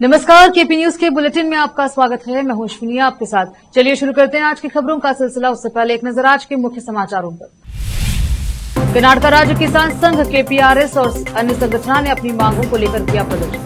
नमस्कार, KP news के bulletin में आपका स्वागत है। मैं हूं अश्विनी आपके साथ। चलिए शुरू करते हैं आज की खबरों का सिलसिला। उससे पहले एक नजर आज के मुख्य समाचारों पर। कर्नाटक राज्य किसान संघ केपीआरएस और अन्य संगठनों ने अपनी मांगों को लेकर किया प्रदर्शन।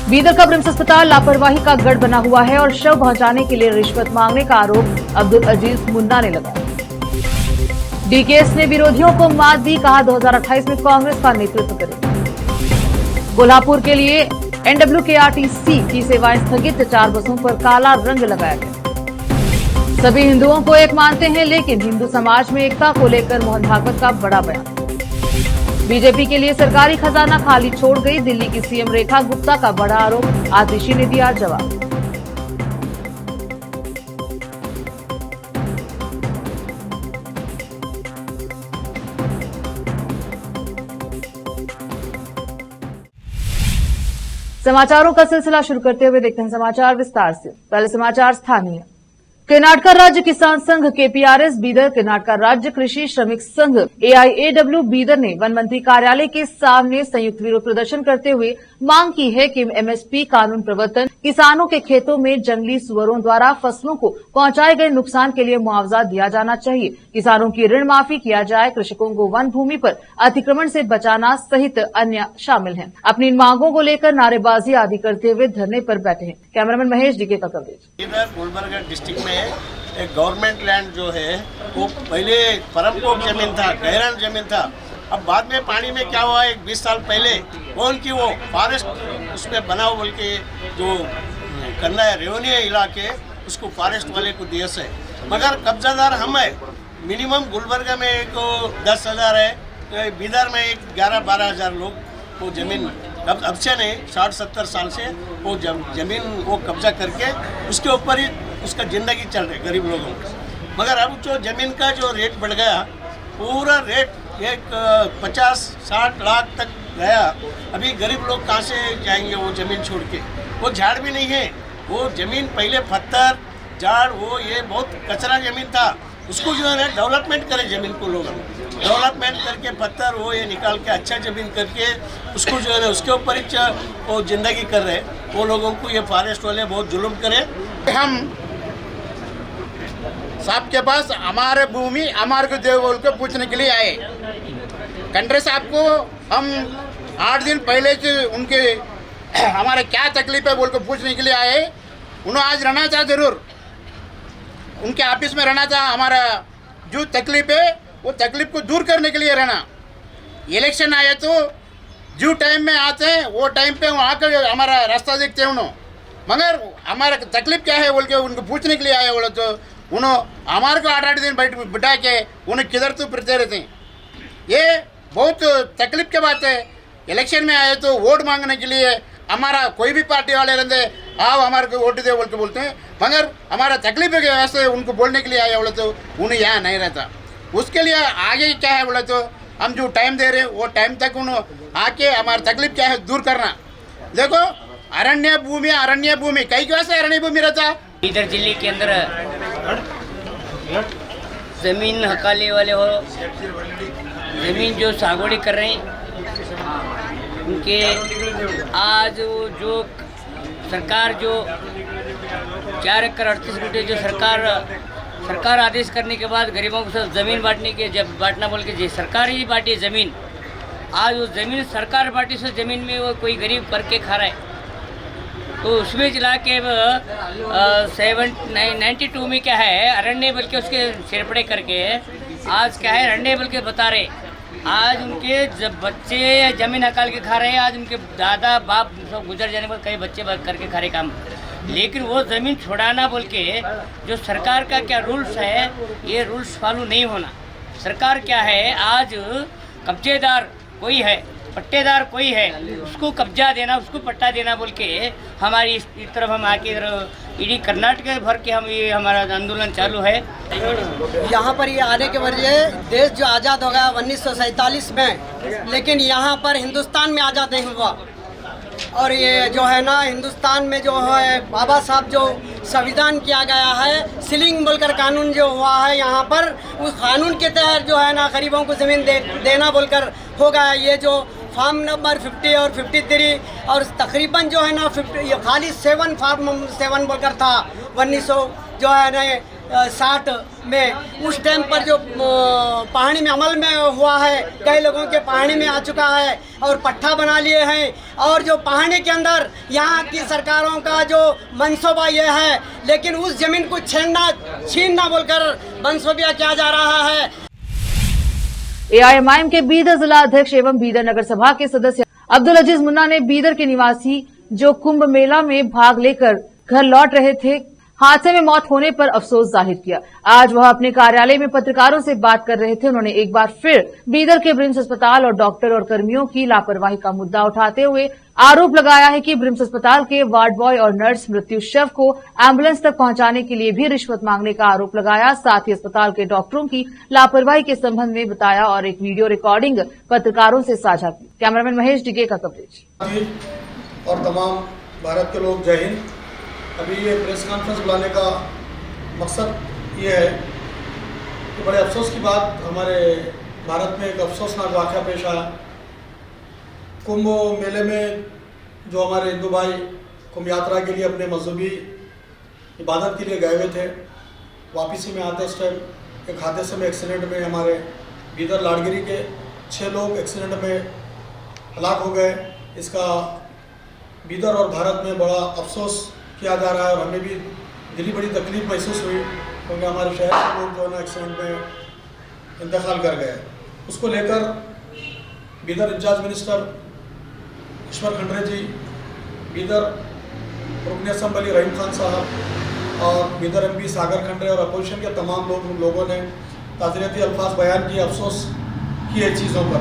बीदर का ब्रिम्स अस्पताल लापरवाही का गढ़ बना हुआ है और शव पहुंचाने के लिए रिश्वत मांगने का आरोप अब्दुल अजीज मुन्ना ने लगाया। डीकेएस ने विरोधियों को मात दी, कहा 2028 में कांग्रेस का नेतृत्व करेगा। कोल्हापुर के लिए NWKRTC की सेवाएं स्थगित, 4 बसों पर काला रंग लगाया गया। सभी हिंदुओं को एक मानते हैं, लेकिन हिंदू समाज में एकता को लेकर मोहन भागवत का बड़ा बयान। बीजेपी के लिए सरकारी खजाना खाली छोड़ गई, दिल्ली की सीएम रेखा गुप्ता का बड़ा आरोप, आतिशी ने दिया जवाब। समाचारों का सिलसिला शुरू करते हुए देखते हैं समाचार विस्तार से। पहले समाचार स्थानीय। कर्नाटक राज्य किसान संघ केपीआरएस बीदर, कर्नाटक राज्य कृषि श्रमिक संघ AIAW बीदर ने वन मंत्री कार्यालय के सामने संयुक्त विरोध प्रदर्शन करते हुए मांग की है कि MSP कानून प्रवर्तन, किसानों के खेतों में जंगली सुअरों द्वारा फसलों को पहुंचाए गए नुकसान के लिए मुआवजा दिया जाना चाहिए, किसानों की ऋण माफी किया जाए, कृषकों को वन भूमि पर अतिक्रमण से बचाना सहित अन्य शामिल हैं। अपनी इन मांगों को लेकर नारेबाजी आदि करते हुए धरने पर बैठे हैं। कैमरामैन महेश डीके का कवरेज। इधर गुलबर्गा डिस्ट्रिक्ट में एक गवर्नमेंट लैंड जो है वो पहले परमकोट जमीन था, गहरान जमीन था। अब बाद में पानी में क्या हुआ, एक 20 साल पहले वो उनकी वो फॉरेस्ट उसमें बना बोल के जो करना है रेवेन्यू इलाके, उसको फॉरेस्ट वाले को दिया से, मगर कब्जादार हम है। मिनिमम गुलबर्गा में एक 10,000 है, बीदर में एक 11-12 हज़ार लोग वो जमीन अब से नहीं 60-70 साल से वो जमीन वो कब्जा करके उसके ऊपर ही उसका ज़िंदगी चल रही गरीब लोगों की। मगर अब जो ज़मीन का जो रेट बढ़ गया, पूरा रेट एक 50-60 लाख तक गया। अभी गरीब लोग कहाँ से जाएंगे वो ज़मीन छोड़ के? वो झाड़ भी नहीं है, वो ज़मीन पहले पत्थर झाड़ वो ये बहुत कचरा ज़मीन था, उसको जो है डेवलपमेंट करे ज़मीन को, लोग डेवलपमेंट करके पत्थर वो ये निकाल के अच्छा ज़मीन करके उसको जो है उसके ऊपर ही वो ज़िंदगी कर रहे। वो लोगों को ये फॉरेस्ट वाले बहुत जुल्म करे। हम साहब के पास हमारे भूमि हमारे को देव बोल के पूछने के लिए आए। कंट्री साहब को हम 8 दिन पहले से उनके हमारे क्या तकलीफ है बोल के पूछने के लिए आए। उन्होंने आज रहना था, जरूर उनके ऑफिस में रहना था। हमारा जो तकलीफ है वो तकलीफ को दूर करने के लिए रहना। इलेक्शन आए तो जो टाइम में आते हैं वो टाइम पे वहाँ का हमारा रास्ता देखते हैं उन्होंने, मगर हमारा तकलीफ क्या है बोल के उनको पूछने के लिए आए। बोले तो उन्होंने हमारे को 8-8 दिन बिठा के उन्हें किधर तो फिरते रहते हैं। ये बहुत तकलीफ की बात है। इलेक्शन में आए तो वोट मांगने के लिए हमारा कोई भी पार्टी वाले रहते आओ हमारे को वोट दे बोल के बोलते हैं, मगर हमारा तकलीफ के वजह से उनको बोलने के लिए आए बोले तो उन्हें यहाँ नहीं रहता। उसके लिए आगे क्या है बोले तो हम जो टाइम दे रहे हैं वो टाइम तक उन्होंने आके हमारा तकलीफ क्या है दूर करना। देखो अरण्य भूमि कई कैसे अरण्य भूमि रहता। बीदर जिले के अंदर ज़मीन हकाले वाले हो, ज़मीन जो सागवाड़ी कर रहे हैं उनके आज जो सरकार जो 4 एकड़ 38 गुंठे जो सरकार आदेश करने के बाद गरीबों को सब ज़मीन बांटने के जब बांटना बोल के सरकार ही बांटी ज़मीन, आज वो ज़मीन सरकार बांटी से ज़मीन में वो कोई गरीब करके खा रहा है। तो उसमें चला के 92 में क्या है अरण्य बल के उसके सिरपड़े करके आज क्या है अरण्य बल के बता रहे। आज उनके जब बच्चे ज़मीन हकाल के खा रहे हैं, आज उनके दादा बाप सब गुजर जाने पर कई बच्चे करके खा रहे काम, लेकिन वो ज़मीन छुड़ाना बोल के जो सरकार का क्या रूल्स है ये रूल्स फॉलो नहीं होना। सरकार क्या है आज कब्जेदार कोई है, पट्टेदार कोई है, उसको कब्जा देना, उसको पट्टा देना बोल के हमारी इस तरफ हम आके इधर इडी कर्नाटक भर के हम ये हमारा आंदोलन चालू है। यहाँ पर ये आने के वजह देश जो आज़ाद हो गया 1947 में, लेकिन यहाँ पर हिंदुस्तान में आज़ाद नहीं हुआ। और ये जो है ना हिंदुस्तान में जो है बाबा साहब जो संविधान किया गया है, सीलिंग बोलकर कानून जो हुआ है यहाँ पर, उस कानून के तहत जो है ना गरीबों को ज़मीन देना बोलकर हो गया। ये जो फार्म नंबर 50 और 53 और तकरीबन जो है ना 50 ये खाली 7 फार्म 7 बोलकर था 1900 जो है ना 60 में उस टाइम पर जो पहाड़ी में अमल में हुआ है, कई लोगों के पहाड़ी में आ चुका है और पट्टा बना लिए हैं। और जो पहाड़ी के अंदर यहाँ की सरकारों का जो मनसूबा ये है, लेकिन उस जमीन को छीनना बोलकर मनसूबा किया जा रहा है। एआईएमआईएम के बीदर जिला अध्यक्ष एवं बीदर नगर सभा के सदस्य अब्दुल अजीज मुन्ना ने बीदर के निवासी जो कुंभ मेला में भाग लेकर घर लौट रहे थे, हादसे में मौत होने पर अफसोस जाहिर किया। आज वह अपने कार्यालय में पत्रकारों से बात कर रहे थे। उन्होंने एक बार फिर बीदर के ब्रिम्स अस्पताल और डॉक्टर और कर्मियों की लापरवाही का मुद्दा उठाते हुए आरोप लगाया है कि ब्रिम्स अस्पताल के वार्ड बॉय और नर्स मृत्यु शव को एम्बुलेंस तक पहुंचाने के लिए भी रिश्वत मांगने का आरोप लगाया। साथ ही अस्पताल के डॉक्टरों की लापरवाही के संबंध में बताया और एक वीडियो रिकॉर्डिंग पत्रकारों से साझा की। कैमरामैन महेश डिगे का कवरेज। और तमाम भारत के लोग जय हिंद। अभी ये प्रेस कॉन्फ्रेंस बुलाने का मकसद ये है कि बड़े अफसोस की बात, हमारे भारत में एक अफसोसनाक वाक़या पेश आया। कुंभ मेले में जो हमारे हिंदू भाई कुंभ यात्रा के लिए अपने मजहबी इबादत के लिए गए हुए थे, वापसी में आते इस टाइम एक हादसे में एक्सीडेंट में हमारे बीदर लाड़गिरी के 6 लोग एक्सीडेंट में हलाक हो गए। इसका बीदर और भारत में बड़ा अफसोस किया जा रहा है और हमें भी दिली बड़ी तकलीफ महसूस हुई, क्योंकि हमारे शहर के लोग जो है ना एक्सीडेंट में इंतकाल कर गए। उसको लेकर बीदर इंचार्ज मिनिस्टर ईश्वर खंडरे जी, बीदर रुकन असम्बली रहीम खान साहब और बीदर एमपी सागर खंडरे और अपोजिशन के तमाम लोगों ने ताज़ियती अल्फाज बयान किए, अफसोस किए चीज़ों पर।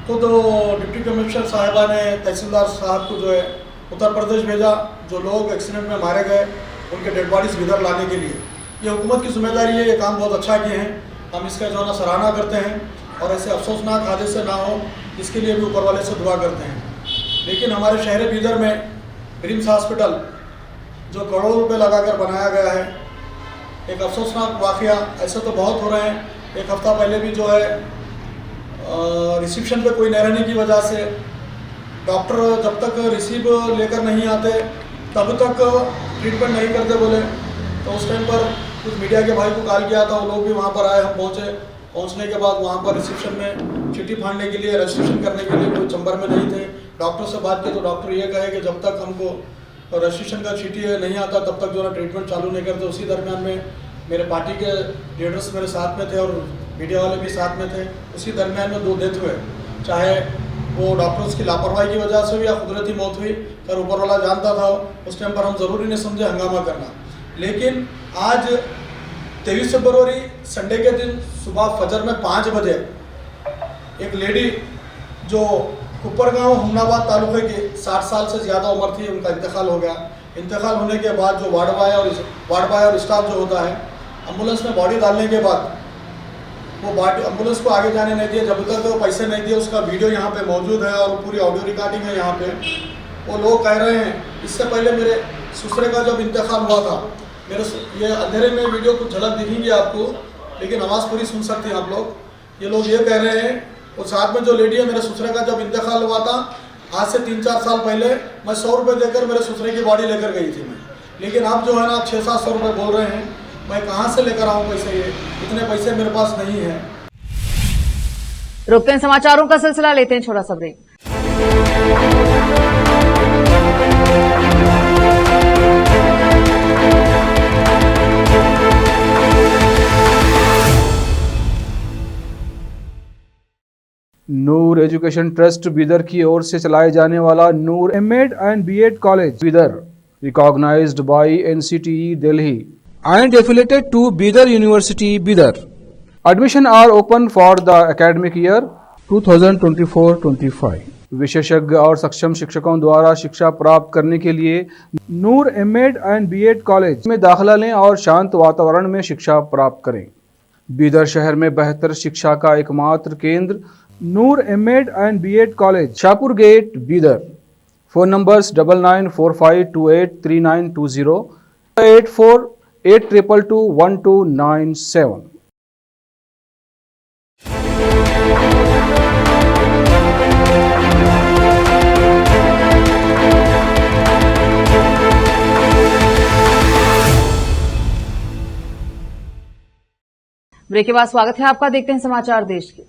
तो डिप्टी कमिश्नर साहिबा ने तहसीलदार साहब को जो है उत्तर प्रदेश भेजा, जो लोग एक्सीडेंट में मारे गए उनके डेड बॉडीज बीदर लाने के लिए। ये हुकूमत की जिम्मेदारी है, ये काम बहुत अच्छा किए हैं, हम इसका जो है ना सराहना करते हैं और ऐसे अफसोसनाक हादसे ना हो इसके लिए भी ऊपर वाले से दुआ करते हैं। लेकिन हमारे शहर बीदर में ब्रिम्स हॉस्पिटल जो करोड़ों रुपए लगाकर बनाया गया है, एक अफसोसनाक वाक़या, ऐसे तो बहुत हो रहे हैं। एक हफ्ता पहले भी जो है रिसेप्शन पे कोई न रहने की वजह से डॉक्टर जब तक रिसीव लेकर नहीं आते तब तक ट्रीटमेंट नहीं करते बोले। तो उस टाइम पर कुछ मीडिया के भाई को कॉल किया था, वो लोग भी वहाँ पर आए, हम पहुँचे। पहुँचने के बाद वहाँ पर रिसेप्शन में चिट्ठी फाड़ने के लिए, रजिस्ट्रेशन करने के लिए कोई चंबर में नहीं थे। डॉक्टर से बात की तो डॉक्टर ये कहे कि जब तक हमको रजिस्ट्रेशन का चिट्ठी नहीं आता तब तक जो है ट्रीटमेंट चालू नहीं करते। उसी दरमियान में मेरे पार्टी के लीडर्स मेरे साथ में थे और मीडिया वाले भी साथ में थे। उसी दरमियान में 2 डेथ हुए, चाहे वो डॉक्टर्स की लापरवाही की वजह से भी या कुदरती मौत हुई, पर ऊपर वाला जानता था। उस टाइम पर हम ज़रूरी नहीं समझे हंगामा करना। लेकिन आज 23 फरवरी संडे के दिन सुबह फजर में 5 बजे एक लेडी जो कुपरगांव हुमनाबाद तालुके की 60 साल से ज़्यादा उम्र थी, उनका इंतकाल हो गया। इंतकाल होने के बाद जो वार्ड बॉय और स्टाफ जो होता है, एम्बुलेंस में बॉडी डालने के बाद वो बॉडी एम्बुलेंस को आगे जाने नहीं दिए, जब तक वो पैसे नहीं दिए। उसका वीडियो यहाँ पे मौजूद है और पूरी ऑडियो रिकॉर्डिंग है यहाँ पे। वो लोग कह रहे हैं, इससे पहले मेरे ससुरे का जब इंतकाल हुआ था, मेरे ये अंधेरे में वीडियो कुछ झलक दिखेंगी आपको, लेकिन आवाज़ पूरी सुन सकते हैं आप लोग। ये लोग ये कह रहे हैं, वो साथ में जो लेडी है, मेरे ससुरे का जब इंतकाल हुआ था आज से 3-4 साल पहले, मैं 100 रुपये देकर मेरे ससुरे की बॉडी लेकर गई थी मैं। लेकिन आप जो है ना 600-700 रुपये बोल रहे हैं, मैं कहाँ से लेकर आऊँ पैसे? ये इतने पैसे मेरे पास नहीं है। रुकते हैं समाचारों का सिलसिला, लेते हैं छोटा सा break. Noor education trust Bidar की ओर से चलाए जाने वाला Noor MEd and BEd college Bidar, recognised by NCTE Delhi and affiliated to Bidar University, Bidar. Admission are open for the academic year 2024-25. विशेषज्ञ और सक्षम शिक्षकों द्वारा शिक्षा प्राप्त करने के लिए नूर एमएड एंड बीएड कॉलेज में दाखिला लें और शांत वातावरण में शिक्षा प्राप्त करें। बीदर शहर में बेहतर शिक्षा का एकमात्र केंद्र Noor MEd and BEd college, Shahpur gate, Bidar. Phone numbers 9945283920, 8482221297। Break के बाद स्वागत है आपका। देखते हैं समाचार देश के।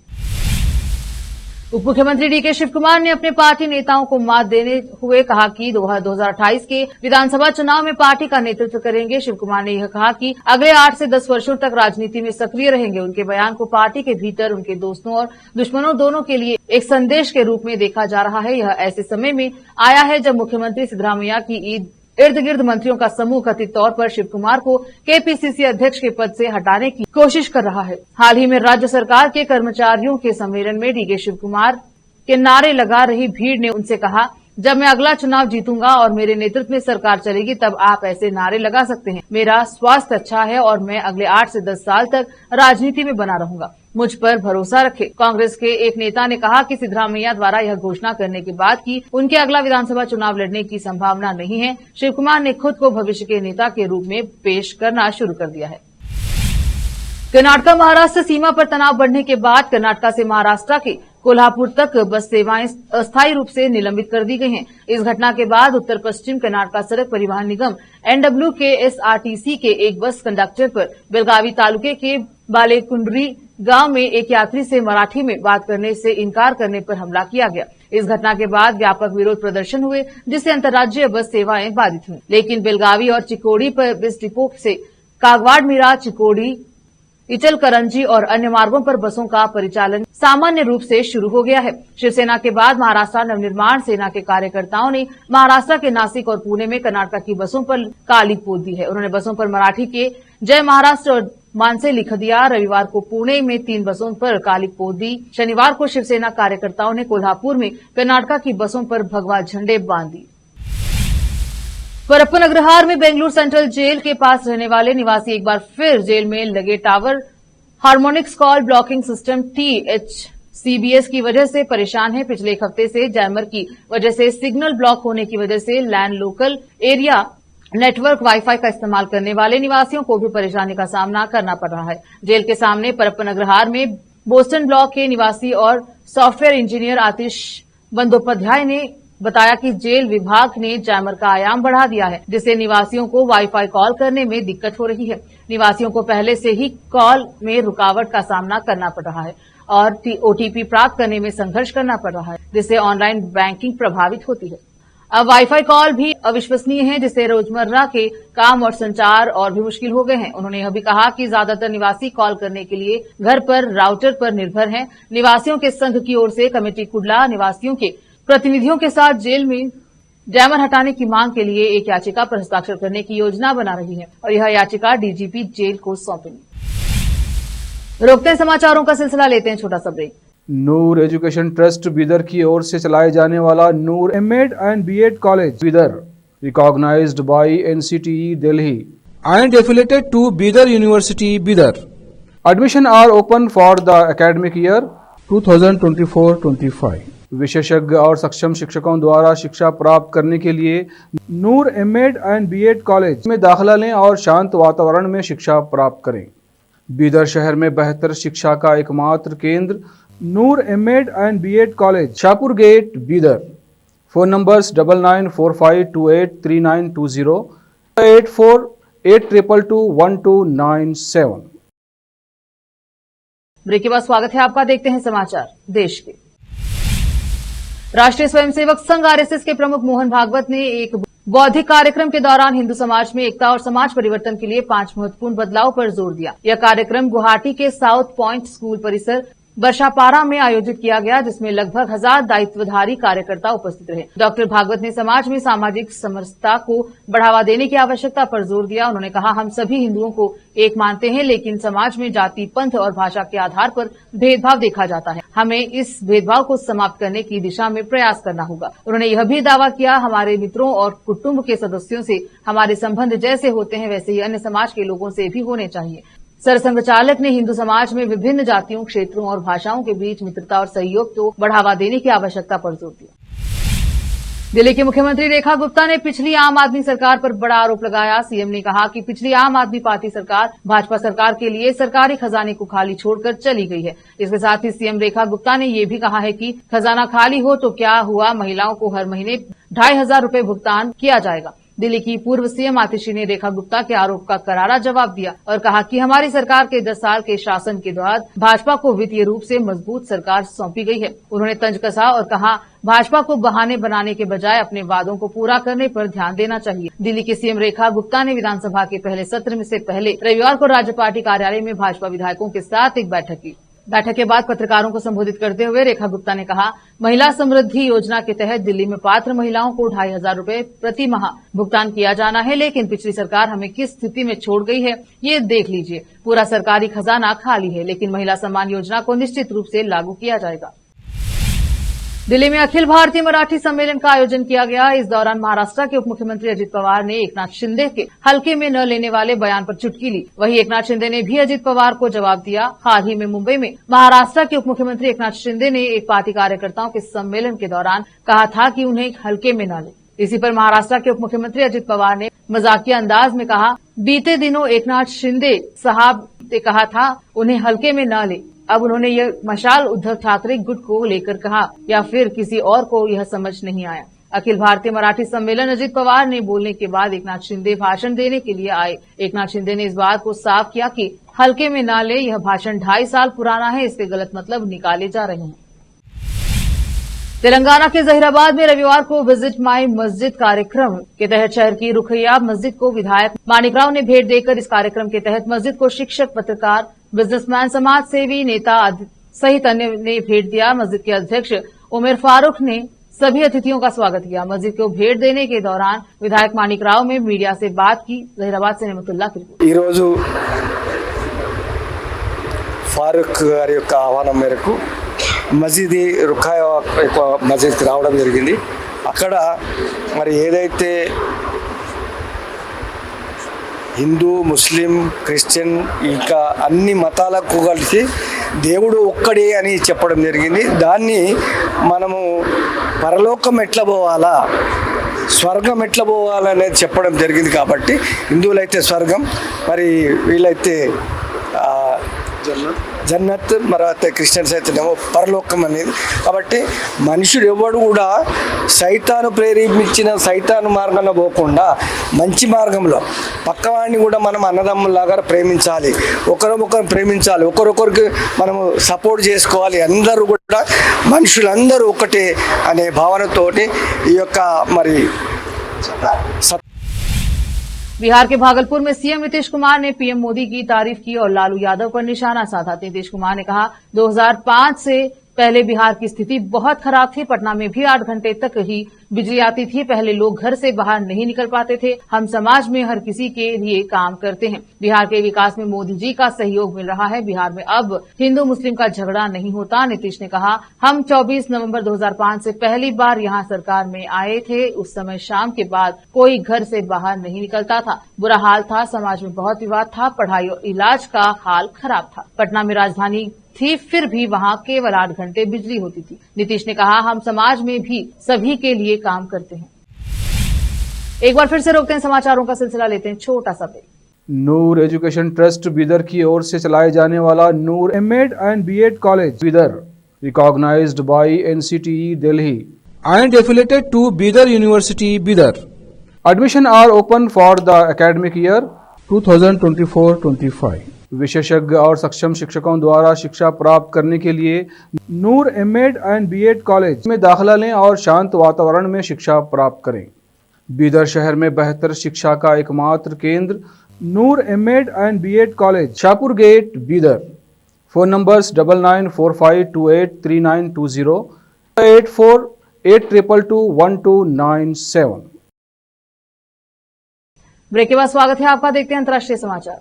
उप मुख्यमंत्री डीके शिव कुमार ने अपने पार्टी नेताओं को मात देने हुए कहा कि 2028 के विधानसभा चुनाव में पार्टी का नेतृत्व करेंगे। शिव कुमार ने यह कहा कि अगले 8 से 10 वर्षों तक राजनीति में सक्रिय रहेंगे। उनके बयान को पार्टी के भीतर उनके दोस्तों और दुश्मनों दोनों के लिए एक संदेश के रूप में देखा जा रहा है। यह ऐसे समय में आया है जब मुख्यमंत्री सिद्धरामैया की ईद इर्द गिर्द मंत्रियों का समूह कथित तौर पर शिव कुमार को केपीसीसी अध्यक्ष के पद से हटाने की कोशिश कर रहा है। हाल ही में राज्य सरकार के कर्मचारियों के सम्मेलन में डीके शिव कुमार के नारे लगा रही भीड़ ने उनसे कहा, जब मैं अगला चुनाव जीतूंगा और मेरे नेतृत्व में सरकार चलेगी तब आप ऐसे नारे लगा सकते हैं। मेरा स्वास्थ्य अच्छा है और मैं अगले 8 से 10 साल तक राजनीति में बना रहूंगा। मुझ पर भरोसा रखें। कांग्रेस के एक नेता ने कहा कि सिद्धरामैया द्वारा यह घोषणा करने के बाद कि उनके अगला विधानसभा चुनाव लड़ने की संभावना नहीं है, शिव कुमार ने खुद को भविष्य के नेता के रूप में पेश करना शुरू कर दिया है। कर्नाटक महाराष्ट्र सीमा पर तनाव बढ़ने के बाद कर्नाटक से महाराष्ट्र के कोल्हापुर तक बस सेवाएं अस्थायी रूप से निलंबित कर दी गई हैं। इस घटना के बाद उत्तर पश्चिम कर्नाटक सड़क परिवहन निगम NWKSRTC के एक बस कंडक्टर पर बेलगावी तालुके के बालेकुंडरी गांव में एक यात्री से मराठी में बात करने से इनकार करने पर हमला किया गया। इस घटना के बाद व्यापक विरोध प्रदर्शन हुए जिससे अंतर्राज्यीय बस सेवाएं बाधित हुई। लेकिन बेलगावी और चिकोड़ी पर बस डिपो से कागवाड़ मीरा, चिकोड़ी, इचलकरंजी और अन्य मार्गों पर बसों का परिचालन सामान्य रूप से शुरू हो गया है। शिवसेना के बाद महाराष्ट्र नवनिर्माण सेना के कार्यकर्ताओं ने महाराष्ट्र के नासिक और पुणे में कर्नाटक की बसों पर काली पोत दी है। उन्होंने बसों पर मराठी के जय महाराष्ट्र और मानसे लिख दिया। रविवार को पुणे में 3 बसों पर काली पोत दी। शनिवार को शिवसेना कार्यकर्ताओं ने कोल्हापुर में कर्नाटक की बसों पर भगवा झंडे बांध दिए। परप्पन अग्रहार में बेंगलुरु सेंट्रल जेल के पास रहने वाले निवासी एक बार फिर जेल में लगे tower harmonics call blocking system THCBS की वजह से परेशान है। पिछले एक हफ्ते से जैमर की वजह से सिग्नल ब्लॉक होने की वजह से land local area network wifi का इस्तेमाल करने वाले निवासियों को भी परेशानी का सामना करना पड़ रहा है। जेल के सामने परप्पन अग्रहार में बोस्टन ब्लॉक के निवासी और सॉफ्टवेयर इंजीनियर आतिश बंदोपाध्याय ने बताया कि जेल विभाग ने जैमर का आयाम बढ़ा दिया है जिससे निवासियों को वाईफाई कॉल करने में दिक्कत हो रही है। निवासियों को पहले से ही कॉल में रुकावट का सामना करना पड़ रहा है और OTP प्राप्त करने में संघर्ष करना पड़ रहा है जिससे ऑनलाइन बैंकिंग प्रभावित होती है। अब वाईफाई कॉल भी अविश्वसनीय है जिससे रोजमर्रा के काम और संचार और भी मुश्किल हो गए हैं। उन्होंने यह भी कहा कि ज्यादातर निवासी कॉल करने के लिए घर पर राउटर पर निर्भर हैं। निवासियों के संघ की ओर से कमेटी कुडला निवासियों के प्रतिनिधियों के साथ जेल में जैमर हटाने की मांग के लिए एक याचिका पर हस्ताक्षर करने की योजना बना रही है और यह याचिका DGP जेल को सौंपेंगी। रोकते हैं समाचारों का सिलसिला, लेते हैं छोटा सा break. Noor education trust Bidar की ओर से चलाए जाने वाला Noor MEd and BEd college Bidar recognised by NCTE Delhi and affiliated to Bidar University, Bidar. Admission are open for the academic year 2024-25. विशेषज्ञ और सक्षम शिक्षकों द्वारा शिक्षा प्राप्त करने के लिए नूर एमएड एंड बीएड कॉलेज में दाखिला लें और शांत वातावरण में शिक्षा प्राप्त करें। बीदर शहर में बेहतर शिक्षा का एकमात्र केंद्र Noor MEd and BEd college, Shahpur gate, Bidar. Phone numbers 9945283920, 8482221297। Break के बाद स्वागत है आपका। देखते हैं समाचार देश के। राष्ट्रीय स्वयंसेवक संघ RSS के प्रमुख मोहन भागवत ने एक बौद्धिक कार्यक्रम के दौरान हिंदू समाज में एकता और समाज परिवर्तन के लिए 5 महत्वपूर्ण बदलाव पर जोर दिया। यह कार्यक्रम गुवाहाटी के साउथ पॉइंट स्कूल परिसर बरशापारा में आयोजित किया गया जिसमें लगभग 1000 दायित्वधारी कार्यकर्ता उपस्थित रहे। डॉक्टर भागवत ने समाज में सामाजिक समरसता को बढ़ावा देने की आवश्यकता पर जोर दिया। उन्होंने कहा, हम सभी हिंदुओं को एक मानते हैं लेकिन समाज में जाति, पंथ और भाषा के आधार पर भेदभाव देखा जाता है। हमें इस भेदभाव को समाप्त करने की दिशा में प्रयास करना होगा। उन्होंने यह भी दावा किया, हमारे मित्रों और कुटुंब के सदस्यों से हमारे संबंध जैसे होते हैं वैसे ही अन्य समाज के लोगों से भी होने चाहिए। सरसंघचालक ने हिंदू समाज में विभिन्न जातियों, क्षेत्रों और भाषाओं के बीच मित्रता और सहयोग को बढ़ावा देने की आवश्यकता पर जोर दिया। दिल्ली की मुख्यमंत्री रेखा गुप्ता ने पिछली आम आदमी सरकार पर बड़ा आरोप लगाया। सीएम ने कहा कि पिछली आम आदमी पार्टी सरकार भाजपा सरकार के लिए सरकारी खजाने को खाली छोड़कर चली गई है। इसके साथ ही सीएम रेखा गुप्ता ने यह भी कहा है कि खजाना खाली हो तो क्या हुआ, महिलाओं को हर महीने 2500 रुपए भुगतान किया जाएगा। दिल्ली की पूर्व सीएम आतिशी ने रेखा गुप्ता के आरोप का करारा जवाब दिया और कहा कि हमारी सरकार के 10 साल के शासन के दौरान भाजपा को वित्तीय रूप से मजबूत सरकार सौंपी गई है। उन्होंने तंज कसा और कहा भाजपा को बहाने बनाने के बजाय अपने वादों को पूरा करने पर ध्यान देना चाहिए। दिल्ली की सीएम रेखा गुप्ता ने विधानसभा के पहले सत्र में से पहले रविवार को राज्य पार्टी कार्यालय में भाजपा विधायकों के साथ एक बैठक की। बैठक के बाद पत्रकारों को संबोधित करते हुए रेखा गुप्ता ने कहा, महिला समृद्धि योजना के तहत दिल्ली में पात्र महिलाओं को 2500 रूपये प्रति माह भुगतान किया जाना है, लेकिन पिछली सरकार हमें किस स्थिति में छोड़ गई है ये देख लीजिए। पूरा सरकारी खजाना खाली है, लेकिन महिला सम्मान योजना को निश्चित रूप से लागू किया जाएगा। दिल्ली में अखिल भारतीय मराठी सम्मेलन का आयोजन किया गया। इस दौरान महाराष्ट्र के उप मुख्यमंत्री अजित पवार ने एकनाथ शिंदे के हल्के में न लेने वाले बयान पर चुटकी ली। वहीं एकनाथ शिंदे ने भी अजित पवार को जवाब दिया। हाल ही में मुंबई में महाराष्ट्र के उप मुख्यमंत्री एकनाथ शिंदे ने एक पार्टी कार्यकर्ताओं के सम्मेलन के दौरान कहा था कि उन्हें हल्के में न ले। इसी पर महाराष्ट्र के उप मुख्यमंत्री अजित पवार ने मजाकिया अंदाज में कहा, बीते दिनों एकनाथ शिंदे साहब ने कहा था उन्हें हल्के में न ले। अब उन्होंने यह मशाल उद्धव ठाकरे गुट को लेकर कहा या फिर किसी और को यह समझ नहीं आया। अखिल भारतीय मराठी सम्मेलन अजित पवार ने बोलने के बाद एकनाथ शिंदे भाषण देने के लिए आए। एकनाथ शिंदे ने इस बात को साफ किया कि हल्के में ना ले, यह भाषण 2.5 साल पुराना है, इसके गलत मतलब निकाले जा रहे हैं। तेलंगाना के जहीराबाद में रविवार को विजिट माई मस्जिद कार्यक्रम के तहत शहर की रुखैया मस्जिद को विधायक माणिकराव ने भेंट देकर इस कार्यक्रम के तहत मस्जिद को शिक्षक, पत्रकार, बिजनेसमैन, समाज सेवी, नेता सहित अन्य ने भेंट दिया। मस्जिद के अध्यक्ष उमर फारूक ने सभी अतिथियों का स्वागत किया। मस्जिद को भेंट देने के दौरान विधायक माणिकराव ने मीडिया से बात की। जहीराबाद से नेमतुल्ला की रिपोर्ट। फारूक గారి యొక్క ఆహ్వానం మేరకు మసీదీ రుఖాయ మసీద్కి రావడం జరిగింది. అక్కడ మరి ఏదైతే హిందూ, ముస్లిం, క్రిస్టియన్ ఇంకా అన్ని మతాలకు కలిసి దేవుడు ఒక్కడే అని చెప్పడం జరిగింది. దాన్ని మనము పరలోకం ఎట్లా పోవాలా, స్వర్గం ఎట్లా పోవాలనేది చెప్పడం జరిగింది. కాబట్టి హిందువులైతే స్వర్గం, మరి వీళ్ళైతే జన్నత్, మరైతే క్రిస్టియన్స్ అయితేనేమో పరలోకం అనేది. కాబట్టి మనుషుడు ఎవడు కూడా సైతాను ప్రేరేపించిన సైతాను మార్గంలో పోకుండా మంచి మార్గంలో పక్కవాడిని కూడా మనం అన్నదమ్ములాగా ప్రేమించాలి, ఒకరొకరు ప్రేమించాలి, ఒకరొకరికి మనము సపోర్ట్ చేసుకోవాలి. అందరూ కూడా మనుషులందరూ ఒకటే అనే భావనతోటి ఈ యొక్క మరి बिहार के भागलपुर में सीएम नीतीश कुमार ने पीएम मोदी की तारीफ की और लालू यादव पर निशाना साधा। नीतीश कुमार ने कहा, 2005 से पहले बिहार की स्थिति बहुत खराब थी। पटना में भी 8 घंटे तक ही बिजली आती थी। पहले लोग घर से बाहर नहीं निकल पाते थे। हम समाज में हर किसी के लिए काम करते हैं। बिहार के विकास में मोदी जी का सहयोग मिल रहा है। बिहार में अब हिंदू मुस्लिम का झगड़ा नहीं होता। नीतीश ने कहा, हम 24 नवंबर 2005 से पहली बार यहां सरकार में आए थे। उस समय शाम के बाद कोई घर से बाहर नहीं निकलता था। बुरा हाल था, समाज में बहुत विवाद था, पढ़ाई और इलाज का हाल खराब था। पटना में राजधानी थी, फिर भी वहां केवल 8 घंटे बिजली होती थी। नीतीश ने कहा, हम समाज में भी सभी के लिए काम करते हैं। एक बार फिर से रोकते हैं समाचारों का सिलसिला, लेते हैं छोटा सा break. Noor education trust Bidar की ओर से चलाए जाने वाला Noor MEd and BEd college Bidar, recognised by NCTE Delhi and affiliated to Bidar University Bidar. Admission are open for the academic year 2024-25. विशेषज्ञ और सक्षम शिक्षकों द्वारा शिक्षा प्राप्त करने के लिए नूर एमएड एंड बीएड कॉलेज में दाखिला लें और शांत वातावरण में शिक्षा प्राप्त करें। बीदर शहर में बेहतर शिक्षा का एकमात्र केंद्र Noor MEd and BEd college, Shahpur gate, Bidar. Phone numbers 9945283920, 8482221297। Break के बाद स्वागत है आपका। देखते हैं अंतर्राष्ट्रीय समाचार।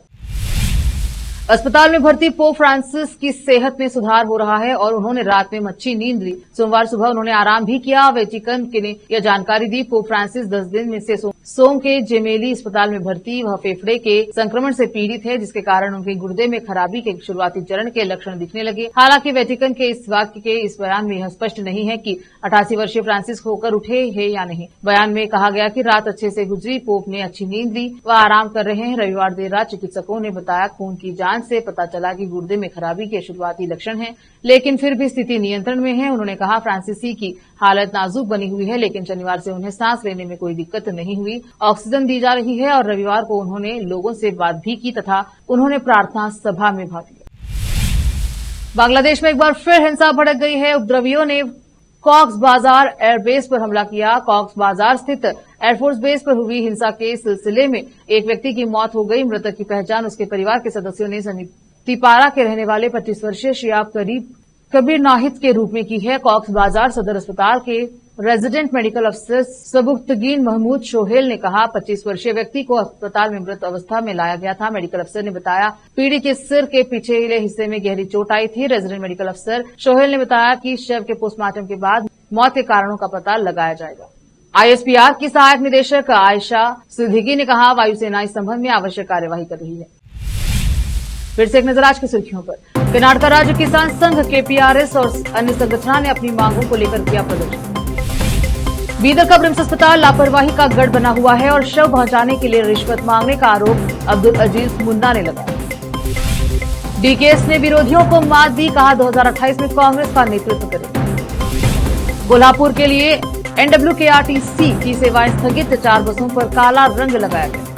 अस्पताल में भर्ती पोप फ्रांसिस की सेहत में सुधार हो रहा है और उन्होंने रात में अच्छी नींद ली। सोमवार सुबह उन्होंने आराम भी किया। वेटिकन ने यह जानकारी दी। पोप फ्रांसिस 10 दिन में से सोम के जेमेली अस्पताल में भर्ती। वह फेफड़े के संक्रमण से पीड़ित है, जिसके कारण उनके गुर्दे में खराबी के शुरुआती चरण के लक्षण दिखने लगे। हालांकि वेटिकन के इस वाक्य के इस बयान में यह स्पष्ट नहीं है कि 88 वर्षीय फ्रांसिस होकर उठे हैं या नहीं। बयान में कहा गया कि रात अच्छे से गुजरी, पोप ने अच्छी नींद ली, वह आराम कर रहे हैं। रविवार देर रात चिकित्सकों ने बताया खून की जांच से पता चला कि गुर्दे में खराबी के शुरुआती लक्षण हैं, लेकिन फिर भी स्थिति नियंत्रण में है। उन्होंने कहा फ्रांसीसी की हालत नाजुक बनी हुई है, लेकिन शनिवार से उन्हें सांस लेने में कोई दिक्कत नहीं हुई। ऑक्सीजन दी जा रही है और रविवार को उन्होंने लोगों से बात भी की तथा उन्होंने प्रार्थना सभा में भाग लिया। बांग्लादेश में एक बार फिर हिंसा भड़क गई है। उपद्रवियों ने कॉक्स बाजार एयरबेस पर हमला किया। कॉक्स बाजार स्थित एयरफोर्स बेस पर हुई हिंसा के सिलसिले में एक व्यक्ति की मौत हो गई। मृतक की पहचान उसके परिवार के सदस्यों ने समीतिपारा के रहने वाले 25 वर्षीय शियाब कबीर नाहिद के रूप में की है। कॉक्स बाजार सदर अस्पताल के रेजिडेंट मेडिकल अफसर सबुख्तगीन महमूद शोहेल ने कहा 25 वर्षीय व्यक्ति को अस्पताल में मृत अवस्था में लाया गया था। मेडिकल अफसर ने बताया पीड़ित के सिर के पिछले हिस्से में गहरी चोट आई थी। रेजिडेंट मेडिकल अफसर शोहेल ने बताया कि शव के पोस्टमार्टम के बाद मौत के कारणों का पता लगाया जाएगा। आईएसपीआर की सहायक निदेशक आयशा सिद्दीकी ने कहा वायुसेना इस संबंध में आवश्यक कार्यवाही कर रही है। फिर से एक नजर आज की सुर्खियों पर। कर्नाटक राज्य किसान संघ केपीआरएस और अन्य संगठनों ने अपनी मांगों को लेकर किया प्रदर्शन। बीदर का ब्रिम्स अस्पताल लापरवाही का गढ़ बना हुआ है और शव पहुंचाने के लिए रिश्वत मांगने का आरोप अब्दुल अजीज मुन्ना ने लगाया। डीकेएस ने विरोधियों को मात दी, कहा 2028 में कांग्रेस का नेतृत्व करेगा। कोल्हापुर के लिए एनडब्ल्यूकेआरटीसी की सेवाएं स्थगित, 4 बसों पर काला रंग लगाया गया।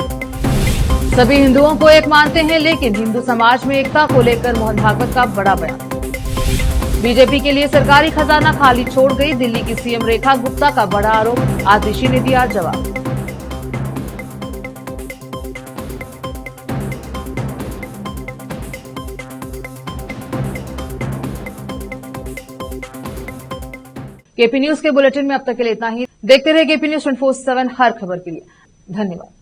सभी हिंदुओं को एक मानते हैं, लेकिन हिंदू समाज में एकता को लेकर मोहन भागवत का बड़ा बयान। बीजेपी के लिए सरकारी खजाना खाली छोड़ गई, दिल्ली की सीएम रेखा गुप्ता का बड़ा आरोप, आतिशी ने दिया जवाब। केपी न्यूज के बुलेटिन में अब तक के लिए इतना ही। देखते रहे केपी न्यूज 24/7 हर खबर के लिए। धन्यवाद।